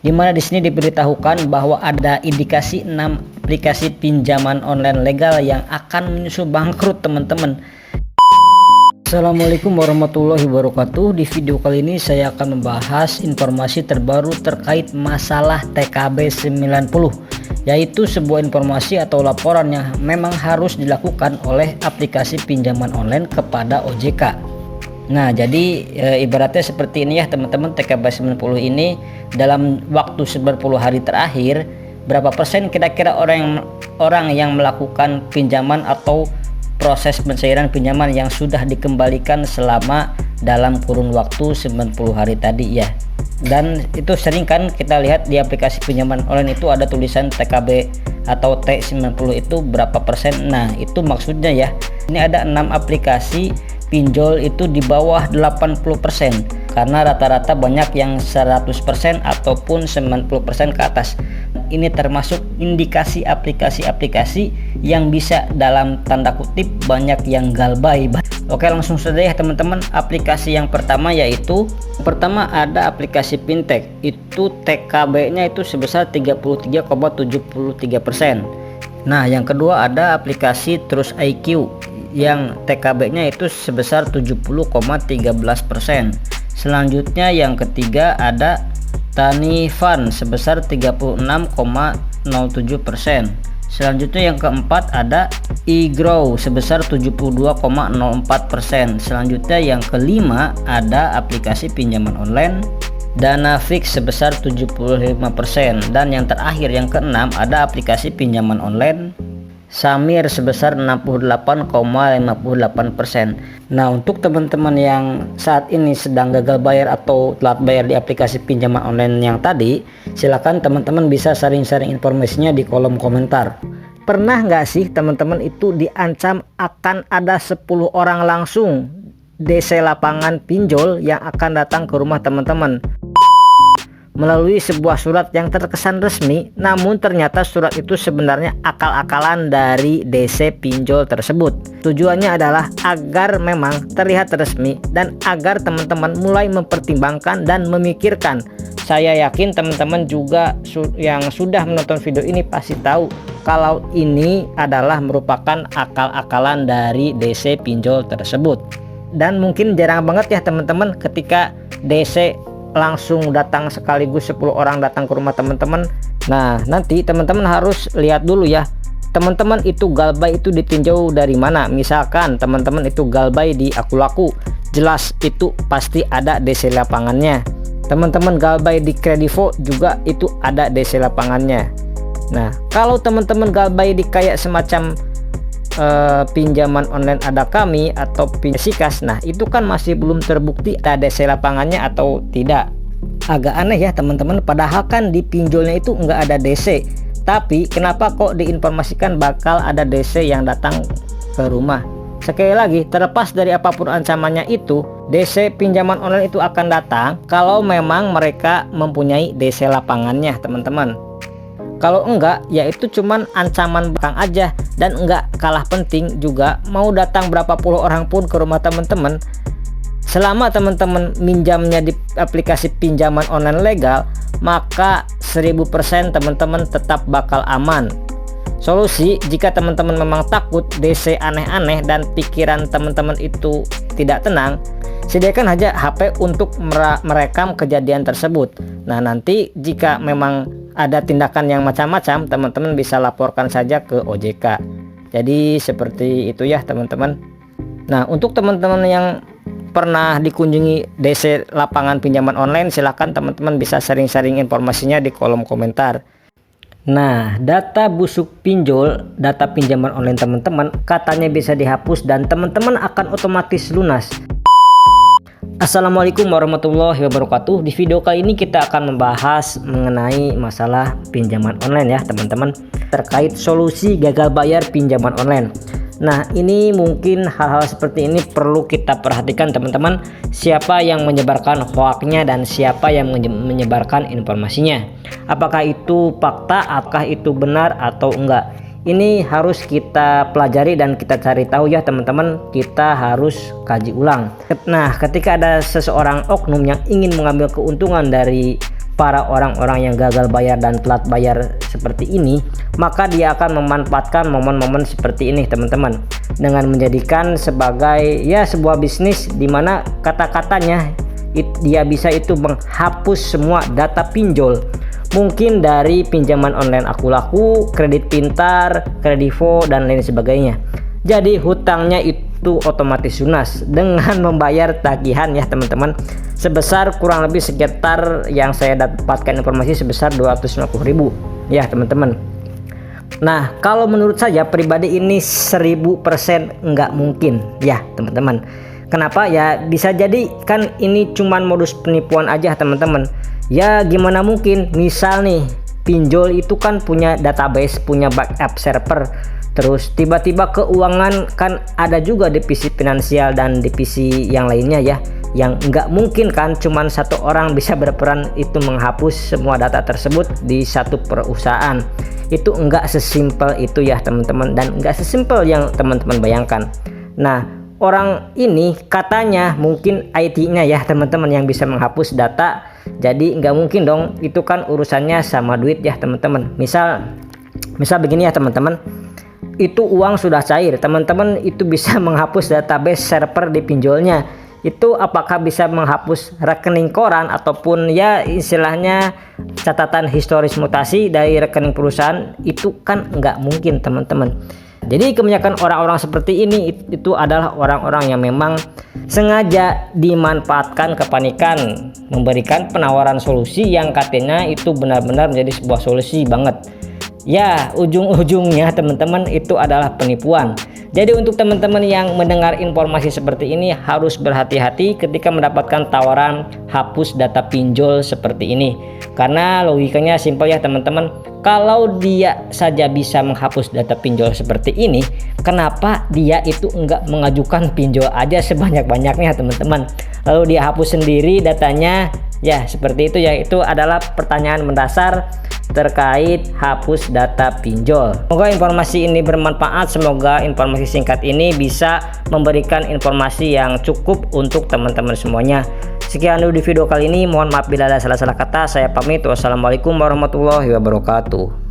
di mana di sini diberitahukan bahwa ada indikasi 6 aplikasi pinjaman online legal yang akan menyusul bangkrut, teman-teman. Assalamualaikum warahmatullahi wabarakatuh. Di video kali ini saya akan membahas informasi terbaru terkait masalah TKB 90, yaitu sebuah informasi atau laporan yang memang harus dilakukan oleh aplikasi pinjaman online kepada OJK. Nah, jadi ibaratnya seperti ini ya teman-teman, TKB 90 ini dalam waktu 90 hari terakhir, berapa persen kira-kira orang yang melakukan pinjaman atau proses pencairan pinjaman yang sudah dikembalikan selama dalam kurun waktu 90 hari tadi ya. Dan itu sering kan kita lihat di aplikasi pinjaman online itu ada tulisan TKB atau T90 itu berapa persen. Nah, itu maksudnya ya. Ini ada 6 aplikasi pinjol itu di bawah 80%, karena rata-rata banyak yang 100% ataupun 90% ke atas. Ini termasuk indikasi aplikasi-aplikasi yang bisa dalam tanda kutip banyak yang galbay. Oke, langsung saja ya teman-teman. Aplikasi yang pertama yaitu ada aplikasi fintech, itu TKB-nya itu sebesar 33,73%. Nah, yang kedua ada aplikasi Trust IQ yang TKB-nya itu sebesar 70,13%. Selanjutnya yang ketiga ada Tani Fund sebesar 36,07%. Selanjutnya yang keempat ada eGrow sebesar 72,04%. Selanjutnya yang kelima ada aplikasi pinjaman online Danafix sebesar 75%. Dan yang terakhir yang keenam ada aplikasi pinjaman online Samir sebesar 68,58%. Nah, untuk teman-teman yang saat ini sedang gagal bayar atau telat bayar di aplikasi pinjaman online yang tadi, silakan teman-teman bisa sharing-sharing informasinya di kolom komentar. Pernah nggak sih teman-teman itu diancam akan ada 10 orang langsung DC lapangan pinjol yang akan datang ke rumah teman-teman melalui sebuah surat yang terkesan resmi, namun ternyata surat itu sebenarnya akal-akalan dari DC pinjol tersebut. Tujuannya adalah agar memang terlihat resmi dan agar teman-teman mulai mempertimbangkan dan memikirkan. Saya yakin teman-teman juga yang sudah menonton video ini pasti tahu kalau ini adalah merupakan akal-akalan dari DC pinjol tersebut. Dan mungkin jarang banget ya teman-teman ketika DC langsung datang sekaligus 10 orang datang ke rumah teman-teman. Nah, nanti teman-teman harus lihat dulu ya, teman-teman itu galbay itu ditinjau dari mana. Misalkan teman-teman itu galbay di Akulaku, jelas itu pasti ada DC lapangannya. Teman-teman galbay di Kredivo juga itu ada DC lapangannya. Nah, kalau teman-teman galbay di kayak semacam pinjaman online ada kami atau Sikas, nah itu kan masih belum terbukti ada DC lapangannya atau tidak. Agak aneh ya teman-teman, padahal kan di pinjolnya itu nggak ada DC, tapi kenapa kok diinformasikan bakal ada DC yang datang ke rumah. Sekali lagi, terlepas dari apapun ancamannya itu, DC pinjaman online itu akan datang kalau memang mereka mempunyai DC lapangannya teman-teman. Kalau enggak, ya itu cuman ancaman belakang aja. Dan enggak kalah penting juga, mau datang berapa puluh orang pun ke rumah teman-teman, selama teman-teman minjamnya di aplikasi pinjaman online legal, maka 1000% teman-teman tetap bakal aman. Solusi, jika teman-teman memang takut DC aneh-aneh dan pikiran teman-teman itu tidak tenang, sediakan aja HP untuk merekam kejadian tersebut. Nah, nanti jika memang ada tindakan yang macam-macam, teman-teman bisa laporkan saja ke OJK. Jadi seperti itu ya teman-teman. Nah, untuk teman-teman yang pernah dikunjungi DC lapangan pinjaman online, silahkan teman-teman bisa sharing-sharing informasinya di kolom komentar. Nah, data busuk pinjol, data pinjaman online teman-teman katanya bisa dihapus dan teman-teman akan otomatis lunas. Assalamualaikum warahmatullahi wabarakatuh. Di video kali ini kita akan membahas mengenai masalah pinjaman online ya teman-teman, terkait solusi gagal bayar pinjaman online. Nah, ini mungkin hal-hal seperti ini perlu kita perhatikan teman-teman, siapa yang menyebarkan hoaxnya dan siapa yang menyebarkan informasinya. Apakah itu fakta, apakah itu benar atau enggak. Ini harus kita pelajari dan kita cari tahu ya teman-teman, kita harus kaji ulang. Nah, ketika ada seseorang oknum yang ingin mengambil keuntungan dari para orang-orang yang gagal bayar dan telat bayar seperti ini, maka dia akan memanfaatkan momen-momen seperti ini teman-teman, dengan menjadikan sebagai ya sebuah bisnis di mana kata-katanya dia bisa itu menghapus semua data pinjol, mungkin dari pinjaman online Aku Laku, Kredit Pintar, Kredivo dan lain sebagainya. Jadi hutangnya itu otomatis lunas dengan membayar tagihan ya teman-teman, sebesar kurang lebih sekitar yang saya dapatkan informasi sebesar 250.000 ya teman-teman. Nah, kalau menurut saya pribadi ini 1000% nggak mungkin ya teman-teman. Kenapa? Ya bisa jadi kan ini cuman modus penipuan aja teman-teman. Ya gimana mungkin, misal nih pinjol itu kan punya database, punya backup server, terus tiba-tiba keuangan kan ada juga divisi finansial dan divisi yang lainnya ya, yang nggak mungkin kan cuman satu orang bisa berperan itu menghapus semua data tersebut di satu perusahaan. Itu nggak sesimpel itu ya teman-teman, dan nggak sesimpel yang teman-teman bayangkan. Nah, orang ini katanya mungkin IT-nya ya teman-teman yang bisa menghapus data, jadi nggak mungkin dong, itu kan urusannya sama duit ya teman-teman. Misal begini ya teman-teman, itu uang sudah cair, teman-teman itu bisa menghapus database server di pinjolnya. Itu apakah bisa menghapus rekening koran ataupun ya istilahnya catatan historis mutasi dari rekening perusahaan? Itu kan nggak mungkin teman-teman. Jadi kebanyakan orang-orang seperti ini itu adalah orang-orang yang memang sengaja dimanfaatkan kepanikan, memberikan penawaran solusi yang katanya itu benar-benar menjadi sebuah solusi banget. Ya, ujung-ujungnya teman-teman itu adalah penipuan. Jadi untuk teman-teman yang mendengar informasi seperti ini harus berhati-hati ketika mendapatkan tawaran hapus data pinjol seperti ini. Karena logikanya simpel ya teman-teman. Kalau dia saja bisa menghapus data pinjol seperti ini, kenapa dia itu enggak mengajukan pinjol aja sebanyak-banyaknya teman-teman, lalu dia hapus sendiri datanya? Ya seperti itu ya, itu adalah pertanyaan mendasar terkait hapus data pinjol. Semoga informasi ini bermanfaat, semoga informasi singkat ini bisa memberikan informasi yang cukup untuk teman-teman semuanya. Sekian dulu di video kali ini, mohon maaf bila ada salah-salah kata. Saya pamit, wassalamualaikum warahmatullahi wabarakatuh.